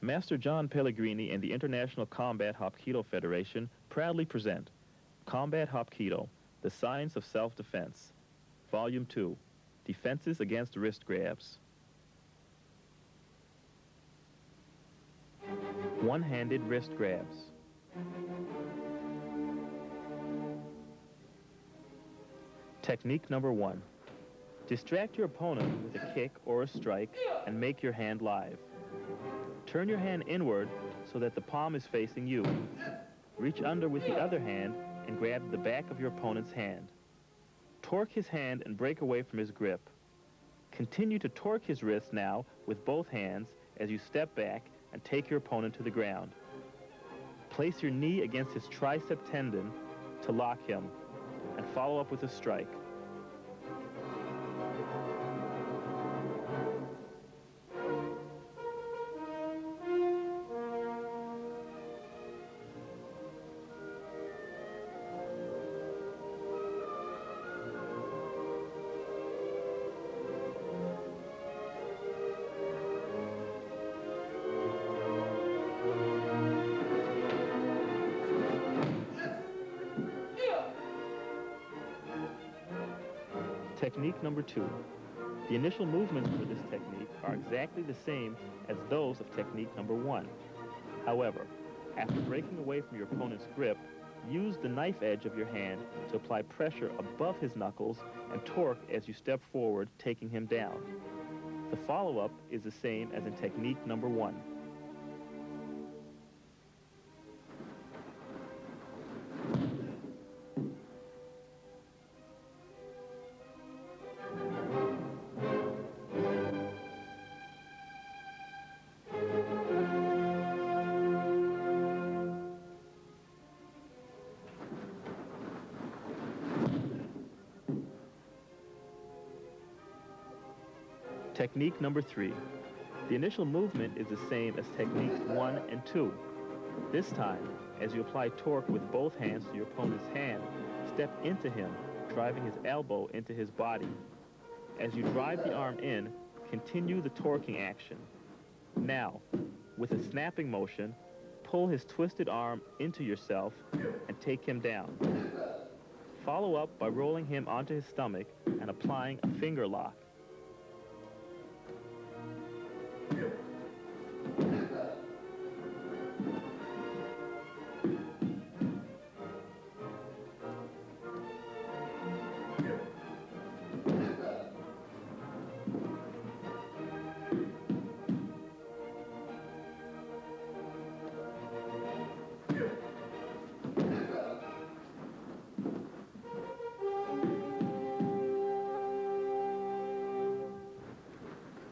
Master John Pellegrini and the International Combat Hapkido Federation proudly present Combat Hapkido, The Science of Self-Defense, Volume 2, Defenses Against Wrist Grabs. One-handed wrist grabs. Technique number 1. Distract your opponent with a kick or a strike and make your hand live. Turn your hand inward so that the palm is facing you. Reach under with the other hand and grab the back of your opponent's hand. Torque his hand and break away from his grip. Continue to torque his wrist now with both hands as you step back and take your opponent to the ground. Place your knee against his tricep tendon to lock him and follow up with a strike. Technique number 2. The initial movements for this technique are exactly the same as those of technique number 1. However, after breaking away from your opponent's grip, use the knife edge of your hand to apply pressure above his knuckles and torque as you step forward, taking him down. The follow-up is the same as in technique number 1. Technique number 3. The initial movement is the same as techniques 1 and 2. This time, as you apply torque with both hands to your opponent's hand, step into him, driving his elbow into his body. As you drive the arm in, continue the torquing action. Now, with a snapping motion, pull his twisted arm into yourself and take him down. Follow up by rolling him onto his stomach and applying a finger lock.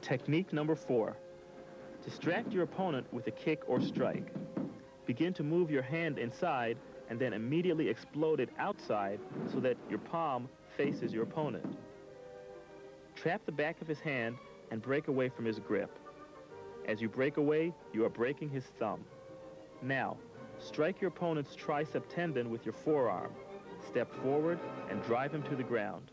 Technique number 4. Distract your opponent with a kick or strike. Begin to move your hand inside and then immediately explode it outside so that your palm faces your opponent. Trap the back of his hand and break away from his grip. As you break away, you are breaking his thumb. Now, strike your opponent's tricep tendon with your forearm. Step forward and drive him to the ground.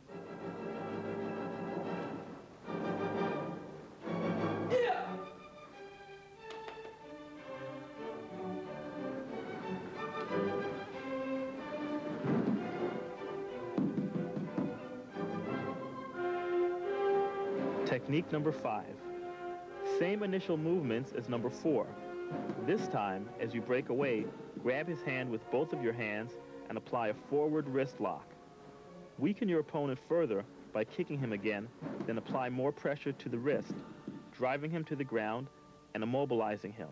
Technique number 5. Same initial movements as number 4. This time, as you break away, grab his hand with both of your hands and apply a forward wrist lock. Weaken your opponent further by kicking him again, then apply more pressure to the wrist, driving him to the ground and immobilizing him.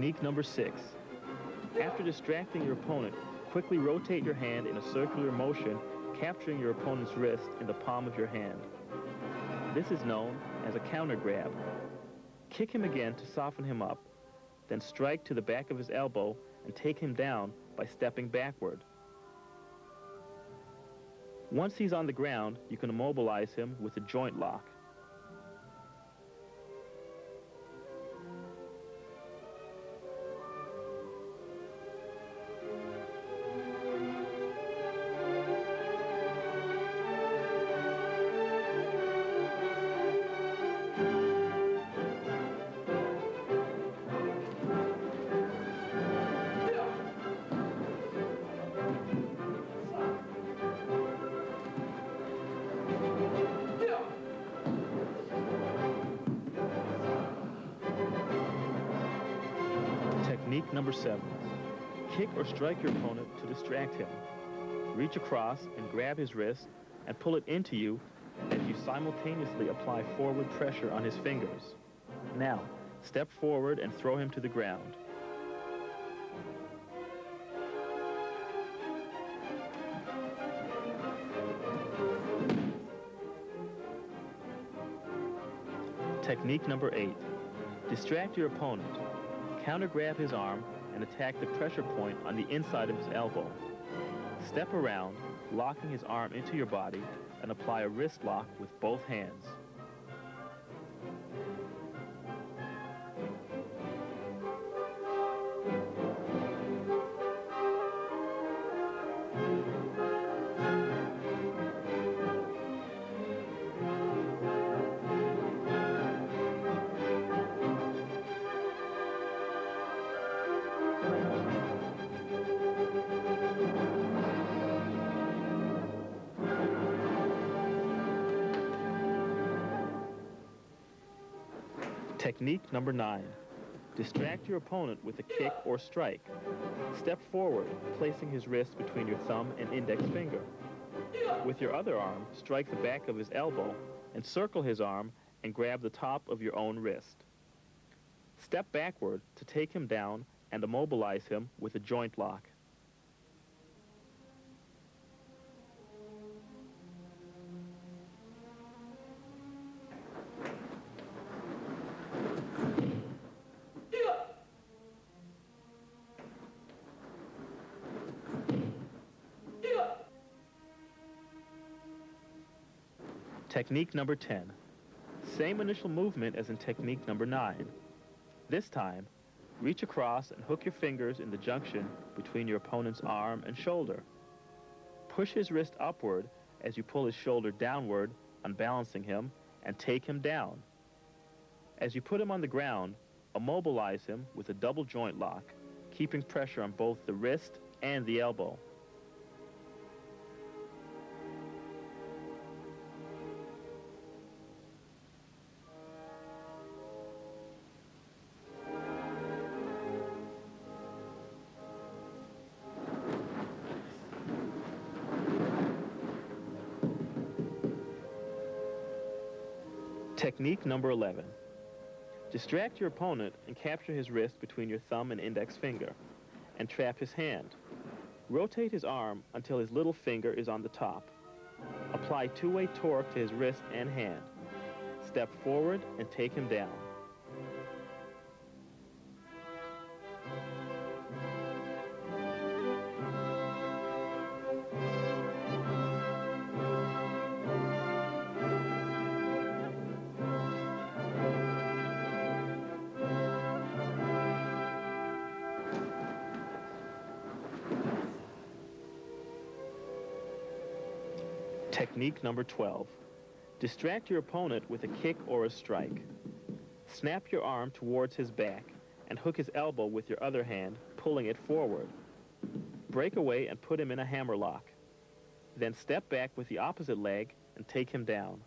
Technique number 6. After distracting your opponent, quickly rotate your hand in a circular motion, capturing your opponent's wrist in the palm of your hand. This is known as a counter grab. Kick him again to soften him up, then strike to the back of his elbow and take him down by stepping backward. Once he's on the ground, you can immobilize him with a joint lock. Technique number 7. Kick or strike your opponent to distract him. Reach across and grab his wrist and pull it into you as you simultaneously apply forward pressure on his fingers. Now, step forward and throw him to the ground. Technique number 8. Distract your opponent. Counter grab his arm and attack the pressure point on the inside of his elbow. Step around, locking his arm into your body, and apply a wrist lock with both hands. Technique number 9. Distract your opponent with a kick or strike. Step forward, placing his wrist between your thumb and index finger. With your other arm, strike the back of his elbow and circle his arm and grab the top of your own wrist. Step backward to take him down and immobilize him with a joint lock. Technique number 10. Same initial movement as in technique number 9. This time, reach across and hook your fingers in the junction between your opponent's arm and shoulder. Push his wrist upward as you pull his shoulder downward, unbalancing him, and take him down. As you put him on the ground, immobilize him with a double joint lock, keeping pressure on both the wrist and the elbow. Technique number 11. Distract your opponent and capture his wrist between your thumb and index finger, and trap his hand. Rotate his arm until his little finger is on the top. Apply two-way torque to his wrist and hand. Step forward and take him down. Technique number 12. Distract your opponent with a kick or a strike. Snap your arm towards his back and hook his elbow with your other hand, pulling it forward. Break away and put him in a hammer lock. Then step back with the opposite leg and take him down.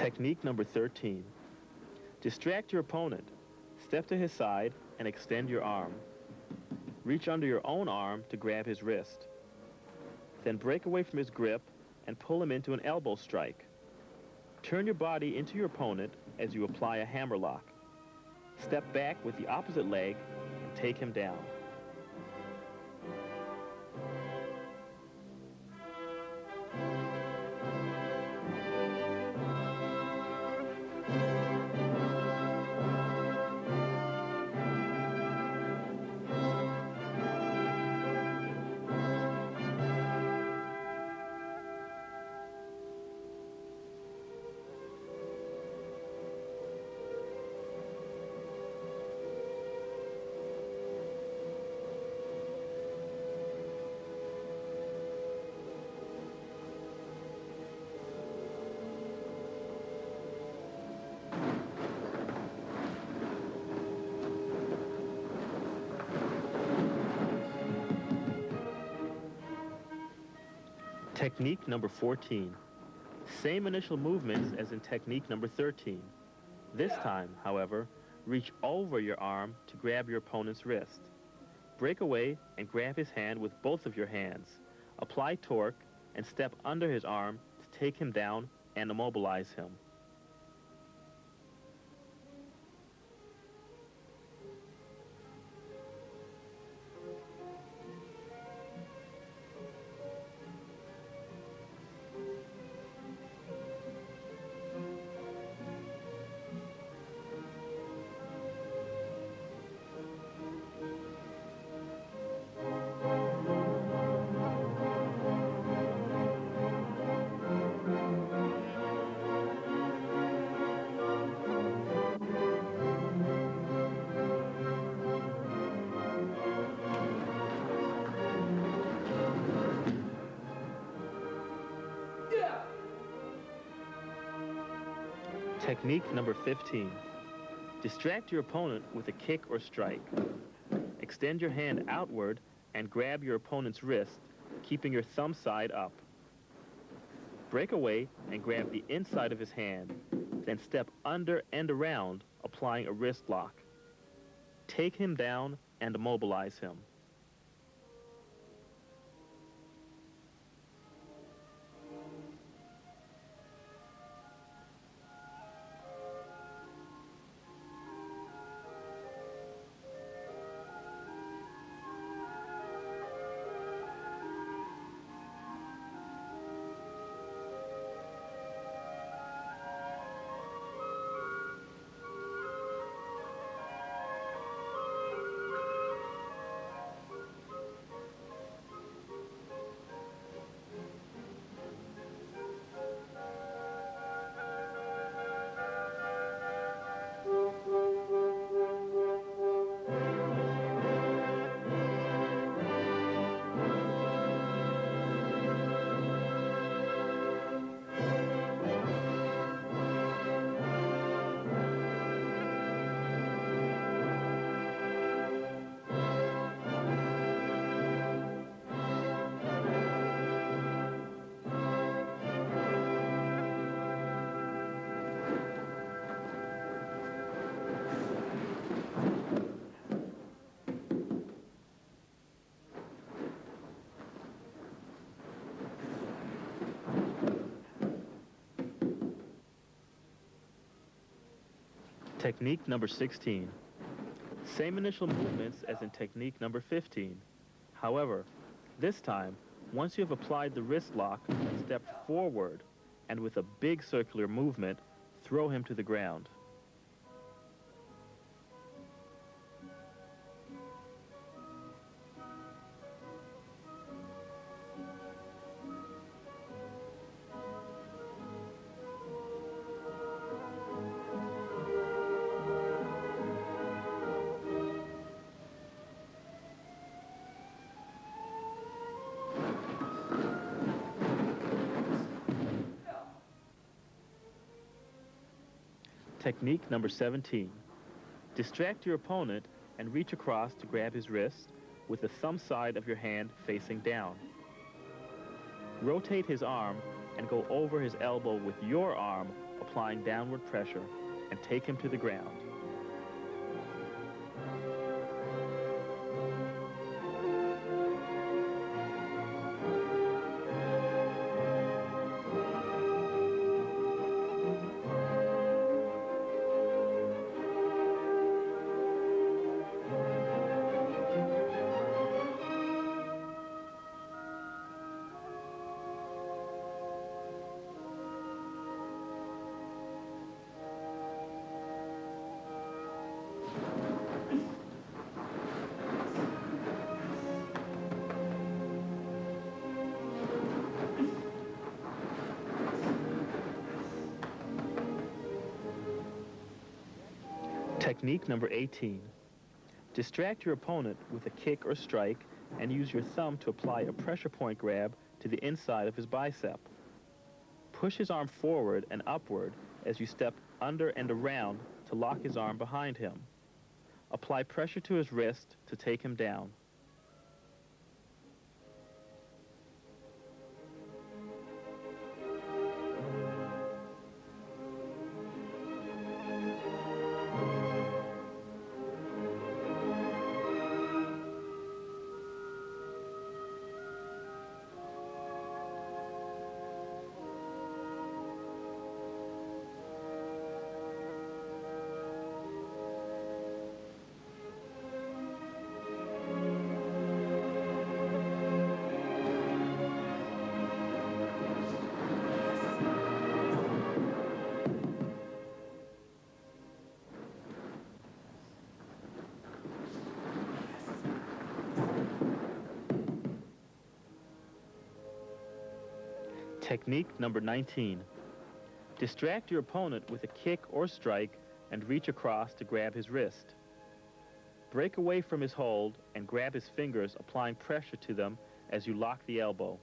Technique number 13. Distract your opponent. Step to his side and extend your arm. Reach under your own arm to grab his wrist. Then break away from his grip and pull him into an elbow strike. Turn your body into your opponent as you apply a hammerlock. Step back with the opposite leg and take him down. Technique number 14. Same initial movements as in technique number 13. This time, however, reach over your arm to grab your opponent's wrist. Break away and grab his hand with both of your hands. Apply torque and step under his arm to take him down and immobilize him. Technique number 15. Distract your opponent with a kick or strike. Extend your hand outward and grab your opponent's wrist, keeping your thumb side up. Break away and grab the inside of his hand, then step under and around, applying a wrist lock. Take him down and immobilize him. Technique number 16. Same initial movements as in technique number 15. However, this time, once you have applied the wrist lock, step forward and with a big circular movement, throw him to the ground. Technique number 17. Distract your opponent and reach across to grab his wrist with the thumb side of your hand facing down. Rotate his arm and go over his elbow with your arm, applying downward pressure, and take him to the ground. Technique number 18. Distract your opponent with a kick or strike and use your thumb to apply a pressure point grab to the inside of his bicep. Push his arm forward and upward as you step under and around to lock his arm behind him. Apply pressure to his wrist to take him down. Technique number 19. Distract your opponent with a kick or strike and reach across to grab his wrist. Break away from his hold and grab his fingers, applying pressure to them as you lock the elbow.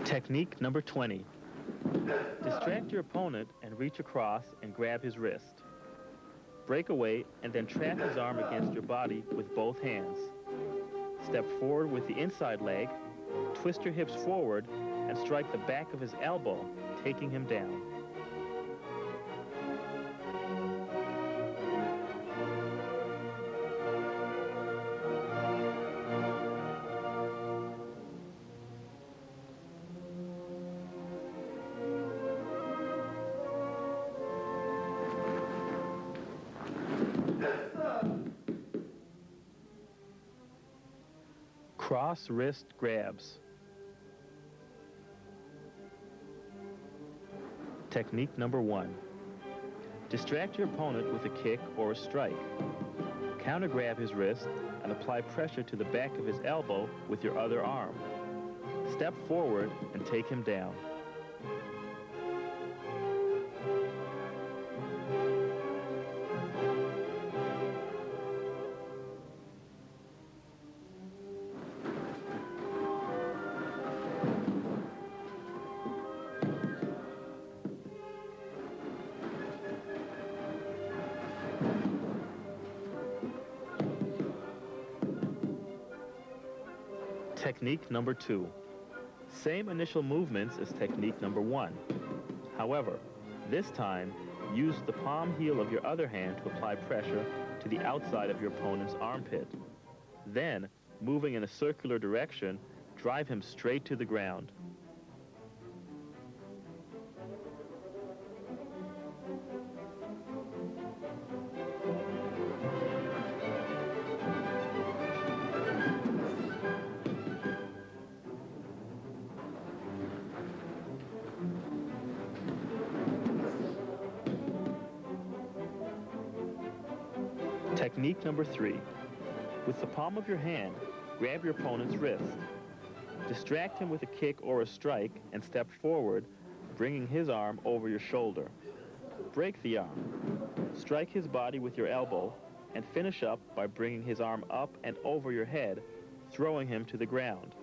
Technique number 20. Distract your opponent and reach across and grab his wrist. Break away and then trap his arm against your body with both hands. Step forward with the inside leg, twist your hips forward, and strike the back of his elbow, taking him down. Cross wrist grabs. Technique number 1. Distract your opponent with a kick or a strike. Counter grab his wrist and apply pressure to the back of his elbow with your other arm. Step forward and take him down. Technique number 2. Same initial movements as technique number 1. However, this time, use the palm heel of your other hand to apply pressure to the outside of your opponent's armpit. Then, moving in a circular direction, drive him straight to the ground. Technique number 3. With the palm of your hand, grab your opponent's wrist. Distract him with a kick or a strike and step forward, bringing his arm over your shoulder. Break the arm. Strike his body with your elbow and finish up by bringing his arm up and over your head, throwing him to the ground.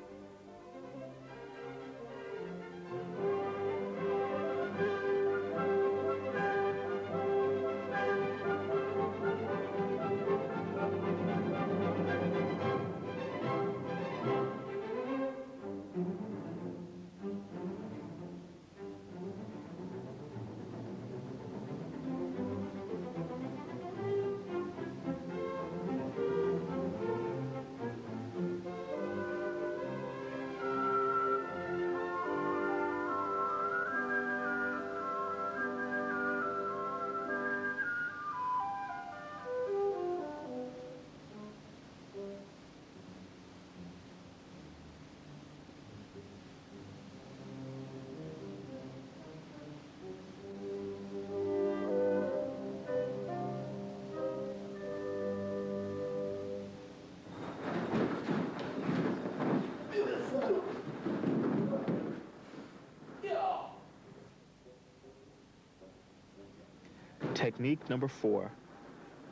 Technique number 4.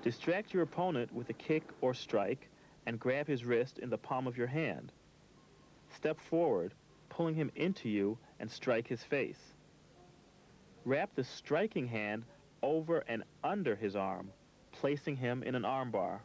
Distract your opponent with a kick or strike and grab his wrist in the palm of your hand. Step forward, pulling him into you and strike his face. Wrap the striking hand over and under his arm, placing him in an armbar.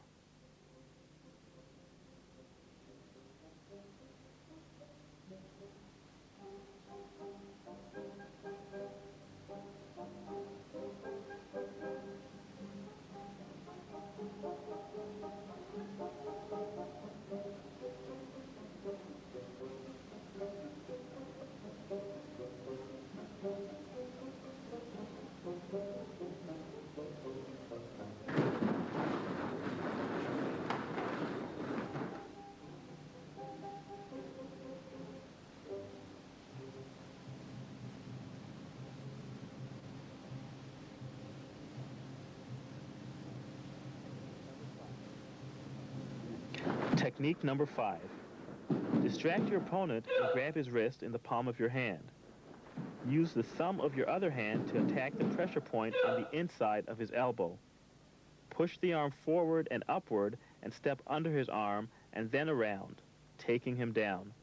Technique number 5. Distract your opponent and grab his wrist in the palm of your hand. Use the thumb of your other hand to attack the pressure point on the inside of his elbow. Push the arm forward and upward and step under his arm and then around, taking him down.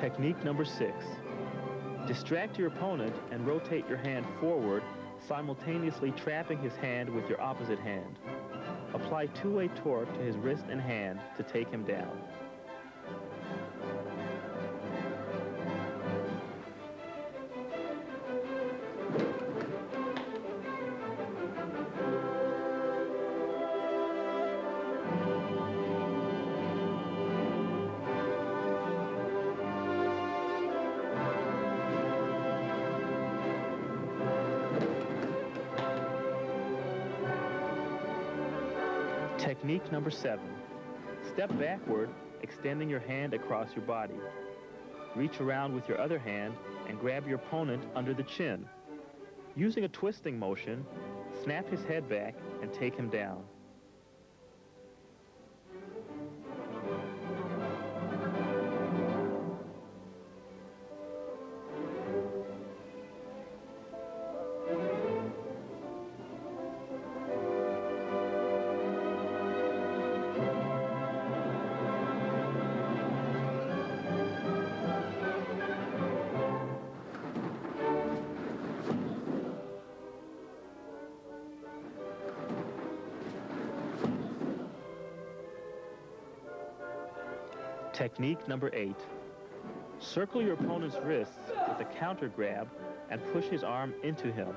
Technique number 6. Distract your opponent and rotate your hand forward, simultaneously trapping his hand with your opposite hand. Apply two-way torque to his wrist and hand to take him down. Technique number 7. Step backward, extending your hand across your body. Reach around with your other hand and grab your opponent under the chin. Using a twisting motion, snap his head back and take him down. Technique number 8. Circle your opponent's wrists with a counter grab and push his arm into him.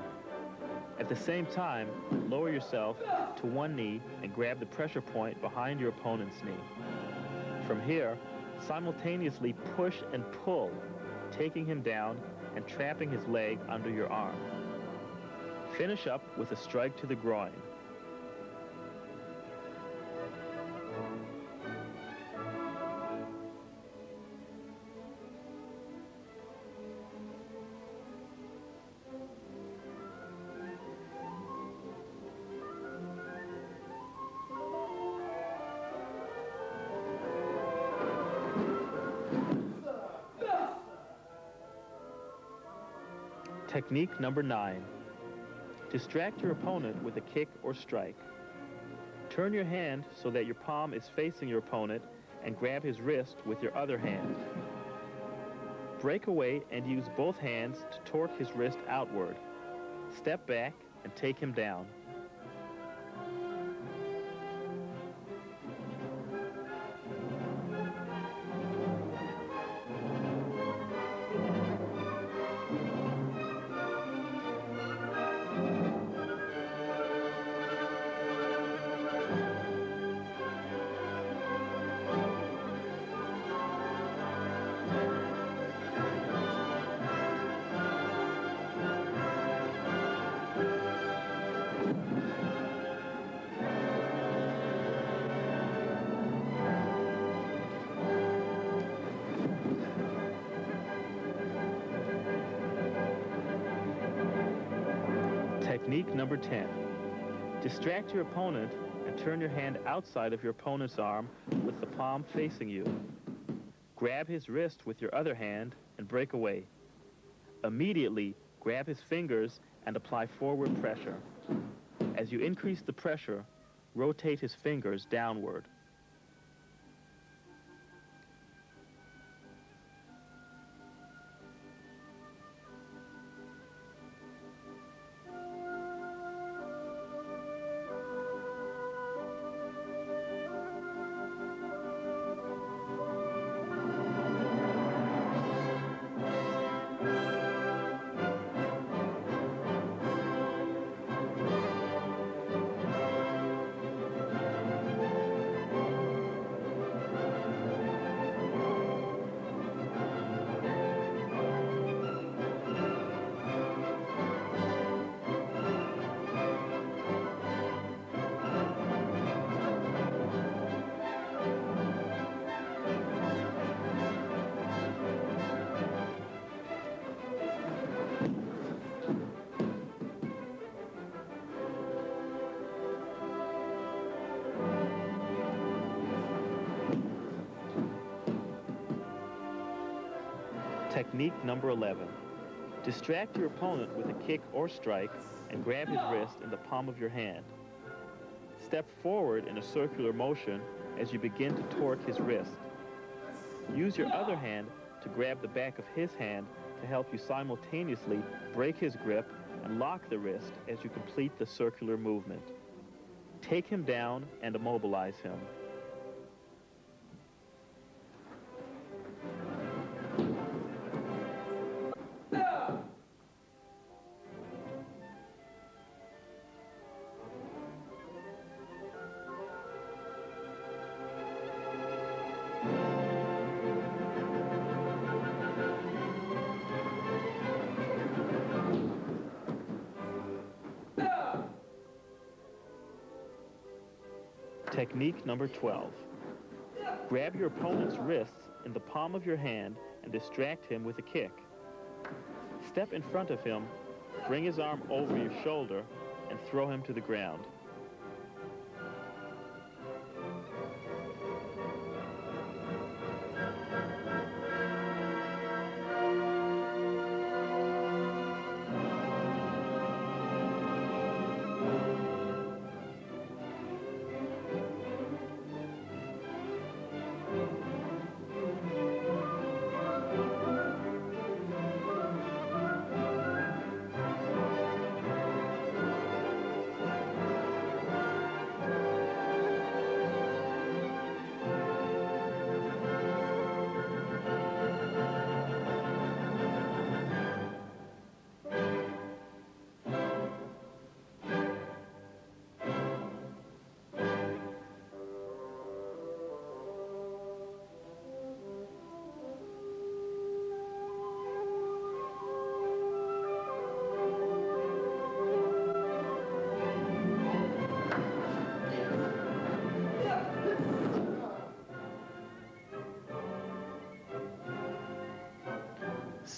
At the same time, lower yourself to one knee and grab the pressure point behind your opponent's knee. From here, Simultaneously push and pull, taking him down and trapping his leg under your arm. Finish up with a strike to the groin. Technique number 9. Distract your opponent with a kick or strike. Turn your hand so that your palm is facing your opponent and grab his wrist with your other hand. Break away and use both hands to torque his wrist outward. Step back and take him down. Technique number 10. Distract your opponent and turn your hand outside of your opponent's arm with the palm facing you. Grab his wrist with your other hand and break away. Immediately, grab his fingers and apply forward pressure. As you increase the pressure, rotate his fingers downward. Technique number 11. Distract your opponent with a kick or strike and grab his wrist in the palm of your hand. Step forward in a circular motion as you begin to torque his wrist. Use your other hand to grab the back of his hand to help you simultaneously break his grip and lock the wrist as you complete the circular movement. Take him down and immobilize him. Technique number 12. Grab your opponent's wrists in the palm of your hand and distract him with a kick. Step in front of him, bring his arm over your shoulder, and throw him to the ground.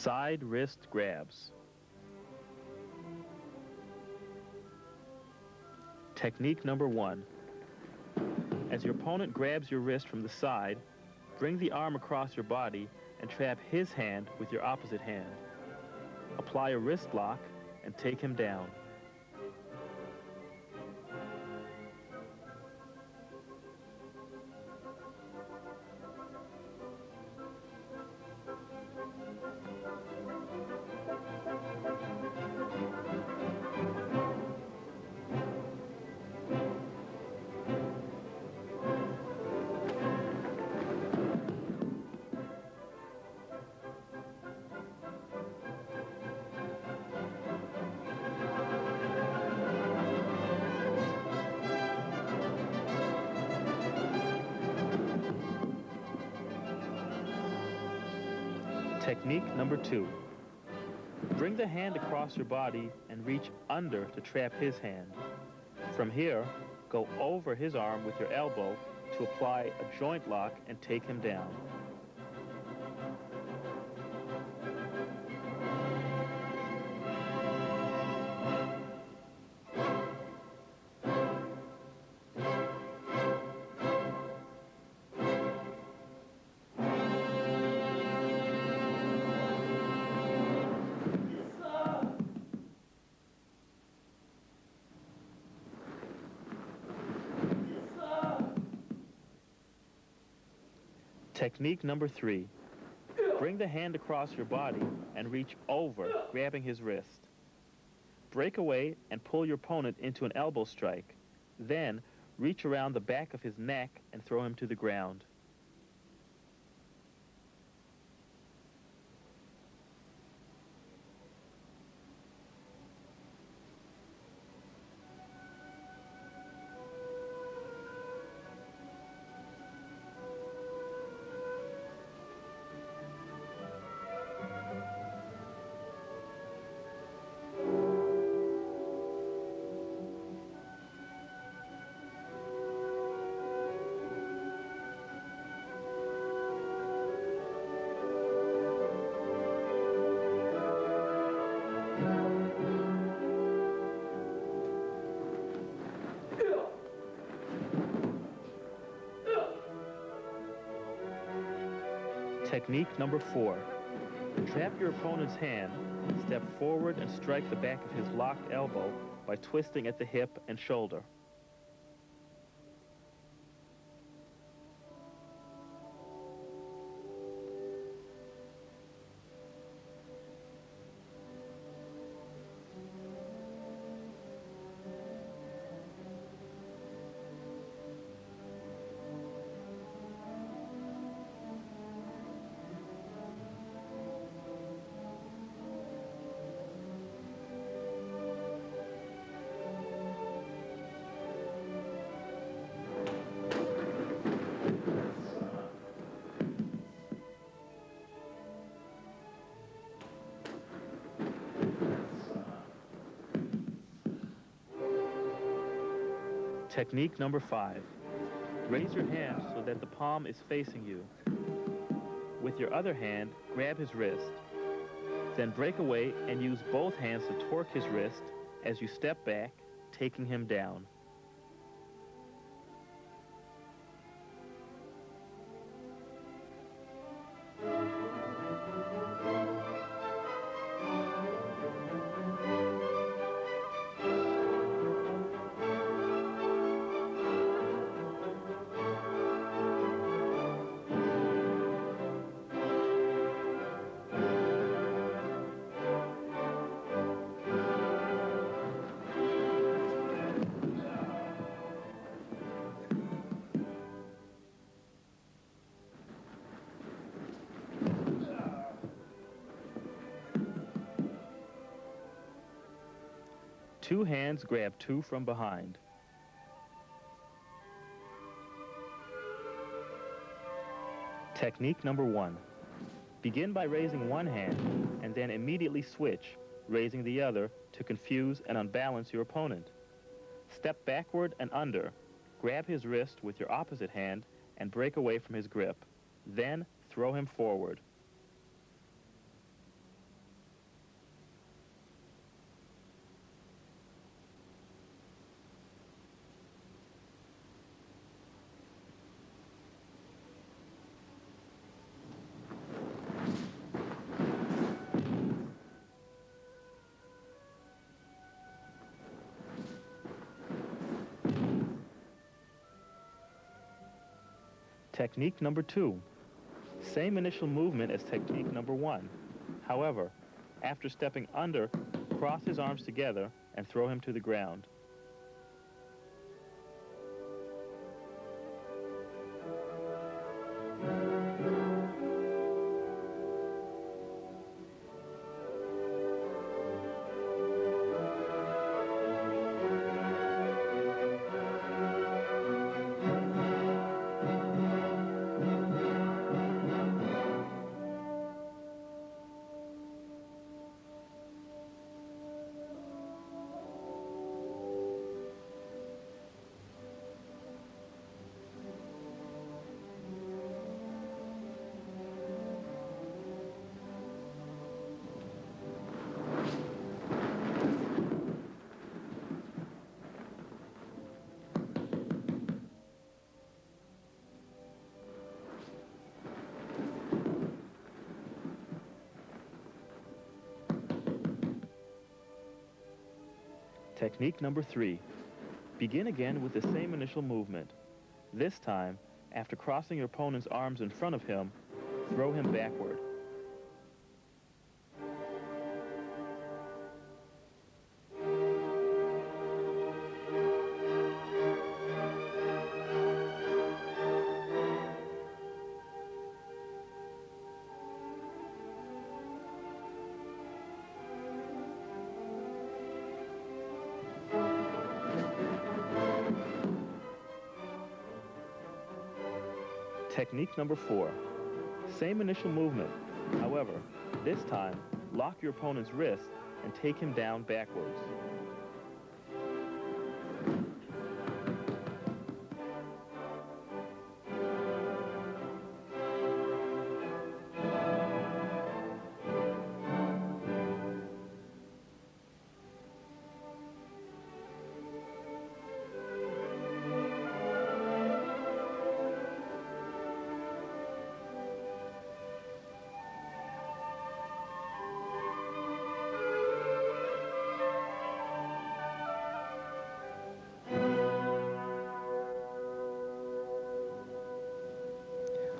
Side wrist grabs. Technique number 1. As your opponent grabs your wrist from the side, bring the arm across your body and trap his hand with your opposite hand. Apply a wrist lock and take him down. Technique number 2. Bring the hand across your body and reach under to trap his hand. From here, go over his arm with your elbow to apply a joint lock and take him down. Technique number 3. Bring the hand across your body and reach over, grabbing his wrist. Break away and pull your opponent into an elbow strike. Then, reach around the back of his neck and throw him to the ground. Technique number 4. Trap your opponent's hand, step forward and strike the back of his locked elbow by twisting at the hip and shoulder. Technique number 5. Raise your hand so that the palm is facing you. With your other hand, grab his wrist. Then break away and use both hands to torque his wrist as you step back, taking him down. Two hands grab two from behind. Technique number 1. Begin by raising one hand and then immediately switch, raising the other to confuse and unbalance your opponent. Step backward and under, grab his wrist with your opposite hand and break away from his grip. Then throw him forward. Technique number 2. Same initial movement as technique number 1. However, after stepping under, cross his arms together and throw him to the ground. Technique number 3. Begin again with the same initial movement. This time, after crossing your opponent's arms in front of him, throw him backward. Technique number 4. Same initial movement. However, this time, lock your opponent's wrist and take him down backwards.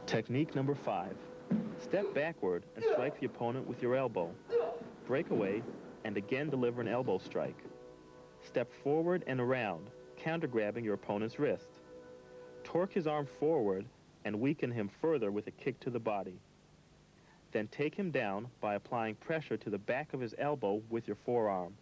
Technique number 5. Step backward and strike the opponent with your elbow. Break away and again deliver an elbow strike. Step forward and around, counter-grabbing your opponent's wrist. Torque his arm forward and weaken him further with a kick to the body. Then take him down by applying pressure to the back of his elbow with your forearm.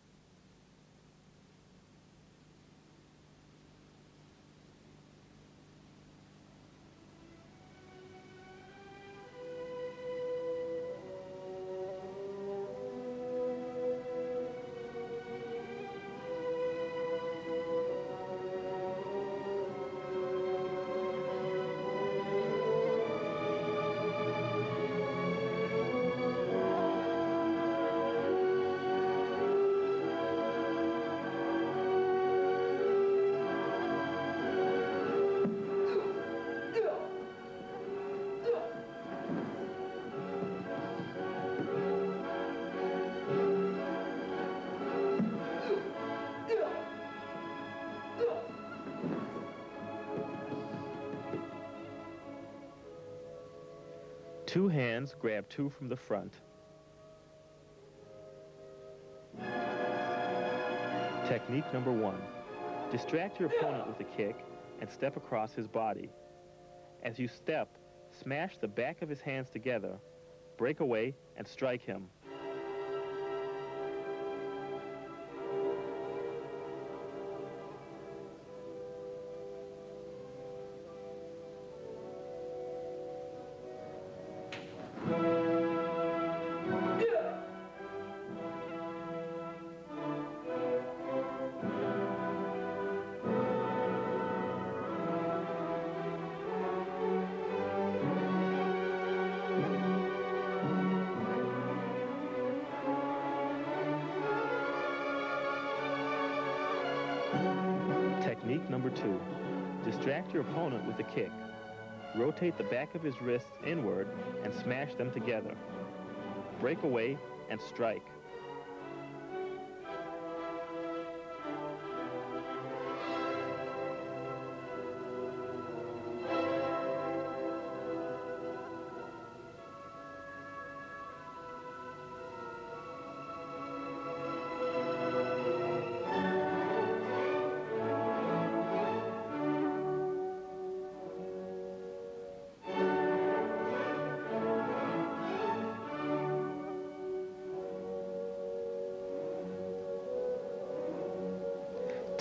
Two hands grab two from the front. Technique number 1. Distract your opponent with a kick and step across his body. As you step, smash the back of his hands together, break away, and strike him. Technique number 2. Distract your opponent with a kick. Rotate the back of his wrists inward and smash them together. Break away and strike.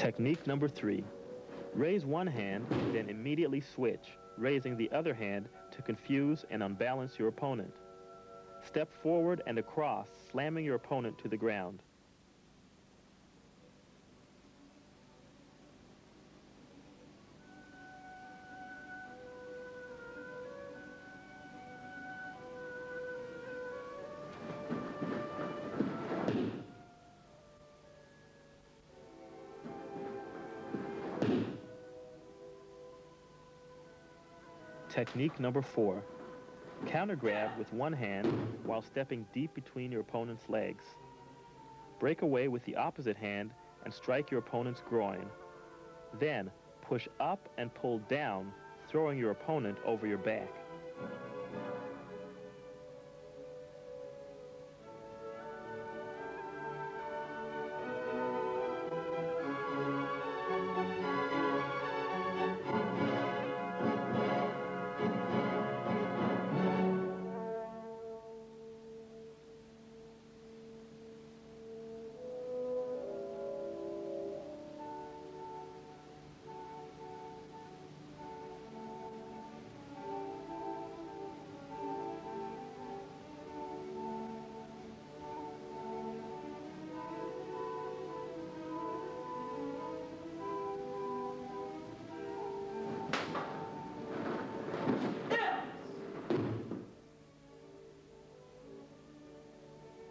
Technique number 3. Raise one hand, then immediately switch, raising the other hand to confuse and unbalance your opponent. Step forward and across, slamming your opponent to the ground. Technique number 4. Counter grab with one hand while stepping deep between your opponent's legs. Break away with the opposite hand and strike your opponent's groin. Then push up and pull down, throwing your opponent over your back.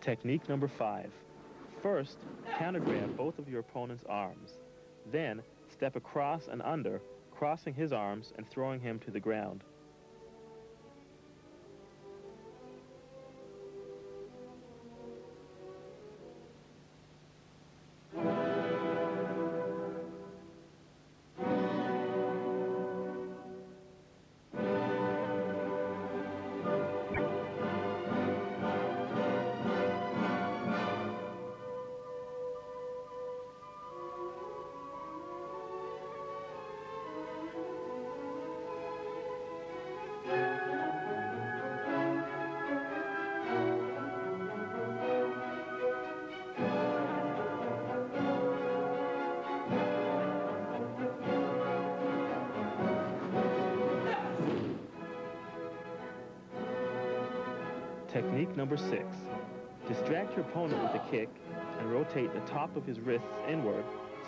Technique number 5. First, counter grab both of your opponent's arms. Then, step across and under, crossing his arms and throwing him to the ground. Technique number 6. Distract your opponent with a kick and rotate the top of his wrists inward,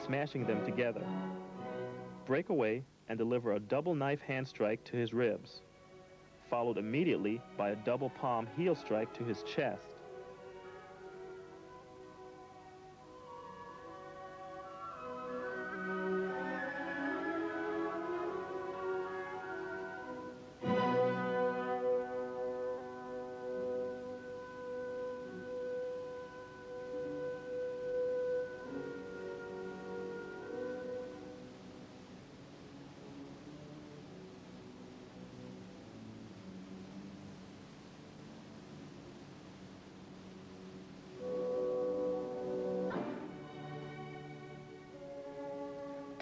smashing them together. Break away and deliver a double knife hand strike to his ribs, followed immediately by a double palm heel strike to his chest.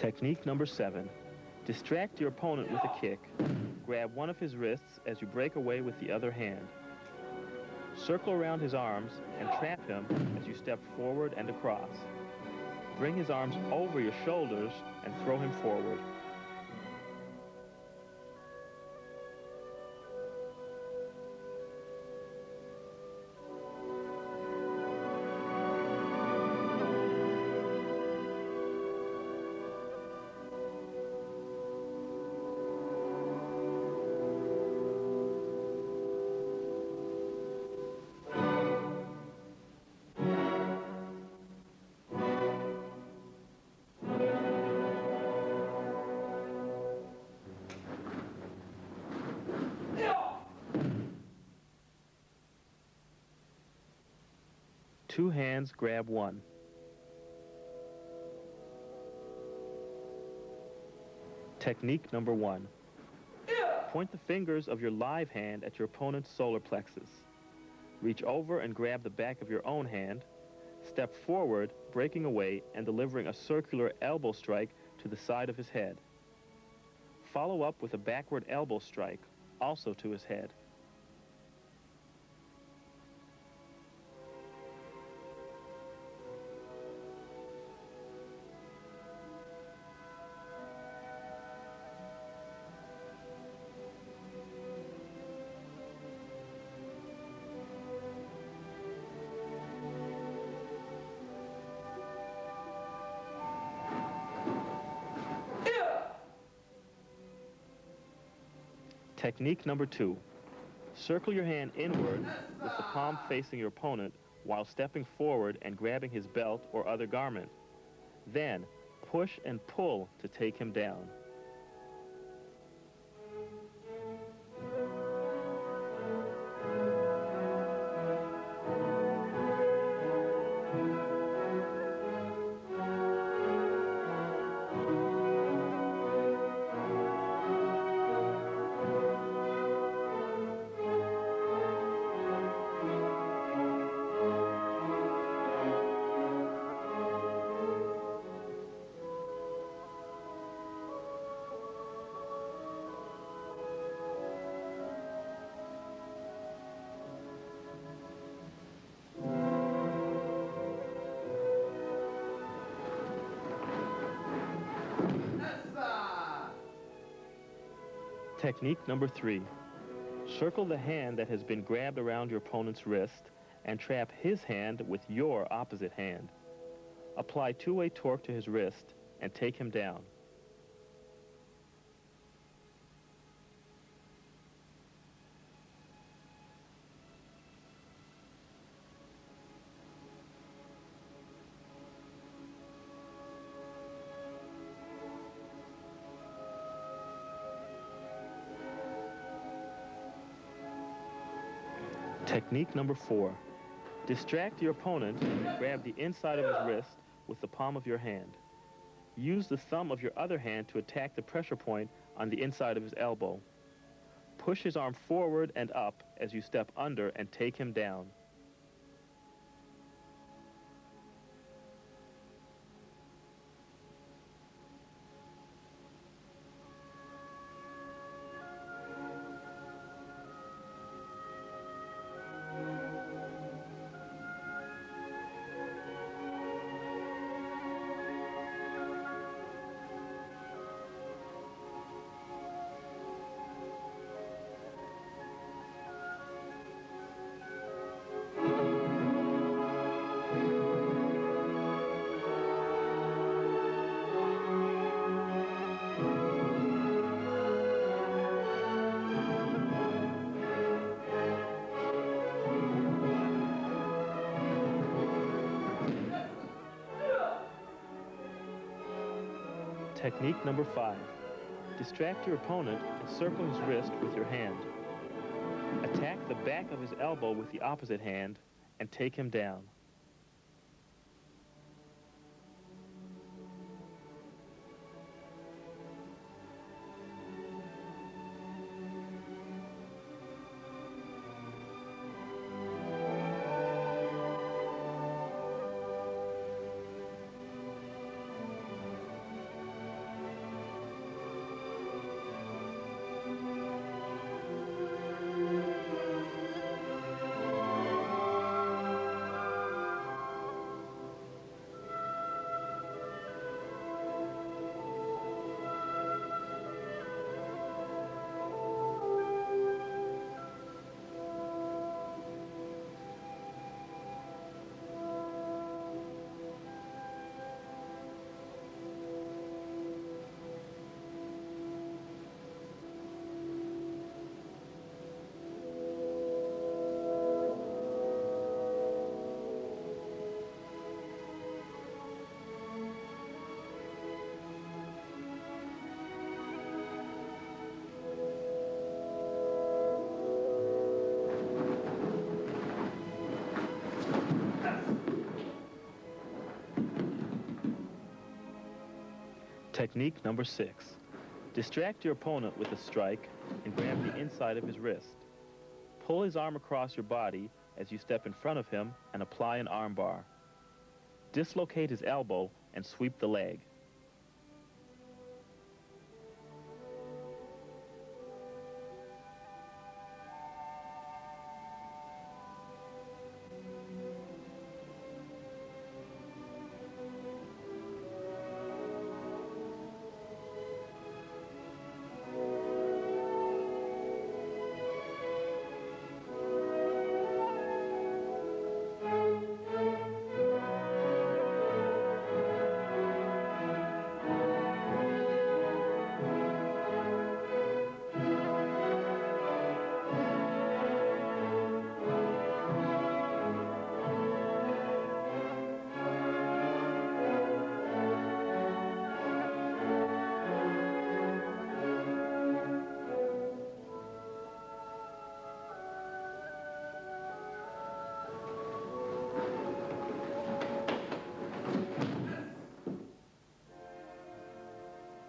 Technique number 7. Distract your opponent with a kick. Grab one of his wrists as you break away with the other hand. Circle around his arms and trap him as you step forward and across. Bring his arms over your shoulders and throw him forward. Two hands grab one. Technique number 1. Point the fingers of your live hand at your opponent's solar plexus. Reach over and grab the back of your own hand. Step forward, breaking away and delivering a circular elbow strike to the side of his head. Follow up with a backward elbow strike, also to his head. Technique number 2. Circle your hand inward with the palm facing your opponent while stepping forward and grabbing his belt or other garment. Then, push and pull to take him down. Technique number 3. Circle the hand that has been grabbed around your opponent's wrist and trap his hand with your opposite hand. Apply two-way torque to his wrist and take him down. Technique number 4. Distract your opponent and grab the inside of his wrist with the palm of your hand. Use the thumb of your other hand to attack the pressure point on the inside of his elbow. Push his arm forward and up as you step under and take him down. Technique number 5. Distract your opponent and circle his wrist with your hand. Attack the back of his elbow with the opposite hand and take him down. Technique number 6. Distract your opponent with a strike and grab the inside of his wrist. Pull his arm across your body as you step in front of him and apply an arm bar. Dislocate his elbow and sweep the leg.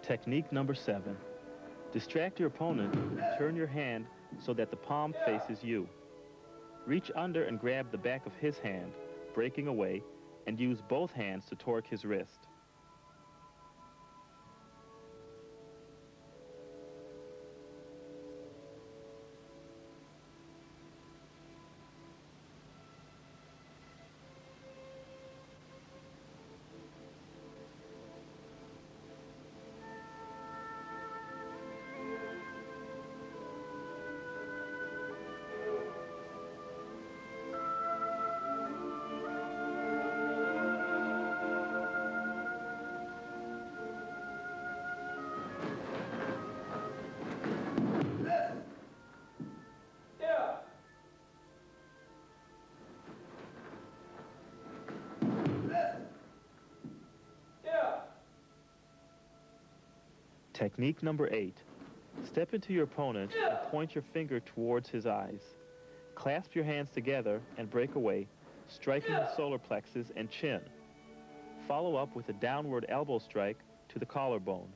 Technique number 7. Distract your opponent and turn your hand so that the palm faces you. Reach under and grab the back of his hand, breaking away, and use both hands to torque his wrist. Technique number 8. Step into your opponent and point your finger towards his eyes. Clasp your hands together and break away, striking the solar plexus and chin. Follow up with a downward elbow strike to the collarbone.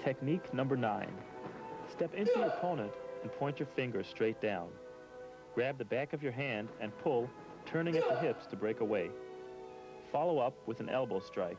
Technique number 9. Step into your opponent and point your finger straight down. Grab the back of your hand and pull, turning at the hips to break away. Follow up with an elbow strike.